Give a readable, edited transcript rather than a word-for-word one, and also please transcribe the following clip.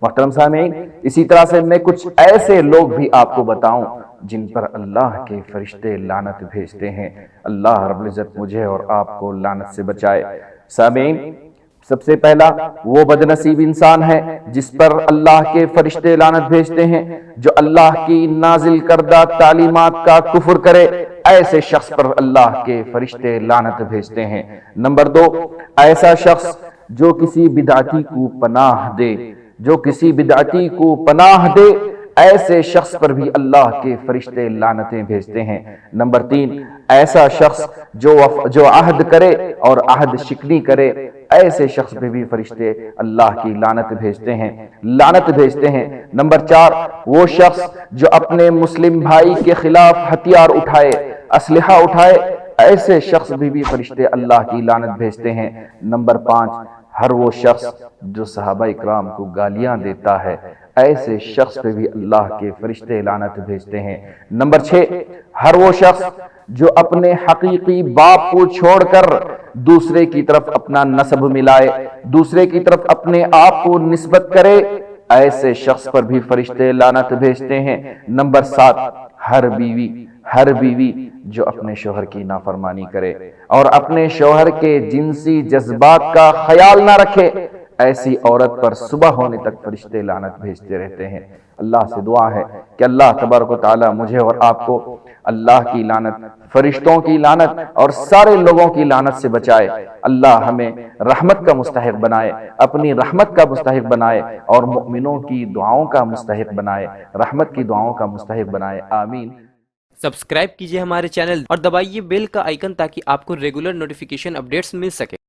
محترم سامعین، اسی طرح سے میں کچھ ایسے لوگ بھی آپ کو بتاؤں جن پر اللہ کے فرشتے لعنت بھیجتے ہیں۔ اللہ رب العزت مجھے اور آپ کو لعنت سے بچائے۔ سامعین، سب سے پہلا وہ بد نصیب انسان ہے جس پر اللہ کے فرشتے لعنت بھیجتے ہیں جو اللہ کی نازل کردہ تعلیمات کا کفر کرے، ایسے شخص پر اللہ کے فرشتے لعنت بھیجتے ہیں۔ نمبر دو، ایسا شخص جو کسی بدعتی کو پناہ دے، جو کسی بدعتی کو پناہ دے، ایسے شخص پر بھی اللہ کے فرشتے لعنتیں بھیجتے ہیں۔ نمبر تین، ایسا شخص جو عہد کرے اور عہد شکنی کرے، ایسے شخص پہ بھی فرشتے اللہ کی لعنت بھیجتے ہیں۔ نمبر چار، وہ شخص جو اپنے مسلم بھائی کے خلاف ہتھیار اٹھائے، اسلحہ اٹھائے، ایسے شخص پہ بھی فرشتے اللہ کی لعنت بھیجتے ہیں۔ نمبر پانچ، ہر وہ شخص جو صحابہ اکرام کو گالیاں دیتا ہے، ایسے شخص پہ بھی اللہ کے فرشتے لعنت بھیجتے ہیں۔ نمبر چھ، ہر وہ شخص جو اپنے حقیقی باپ کو چھوڑ کر دوسرے کی طرف اپنا نسب ملائے، دوسرے کی طرف اپنے آپ کو نسبت کرے، ایسے شخص پر بھی فرشتے لعنت بھیجتے ہیں۔ نمبر سات، ہر بیوی جو اپنے شوہر کی نافرمانی کرے اور اپنے شوہر کے جنسی جذبات کا خیال نہ رکھے، ایسی عورت پر صبح ہونے تک فرشتے لعنت بھیجتے رہتے ہیں۔ اللہ سے دعا ہے کہ اللہ تبارک و تعالی مجھے اور آپ کو اللہ کی لعنت، فرشتوں کی لعنت اور سارے لوگوں کی لعنت سے بچائے۔ اللہ ہمیں رحمت کا مستحق بنائے، اپنی رحمت کا مستحق بنائے اور مؤمنوں کی دعاؤں کا مستحق بنائے، رحمت کی دعاؤں کا مستحق بنائے۔ آمین۔ سبسکرائب کیجئے ہمارے چینل اور دبائیے بیل کا آئیکن تاکہ آپ کو ریگولر نوٹیفیکیشن اپڈیٹس مل سکے۔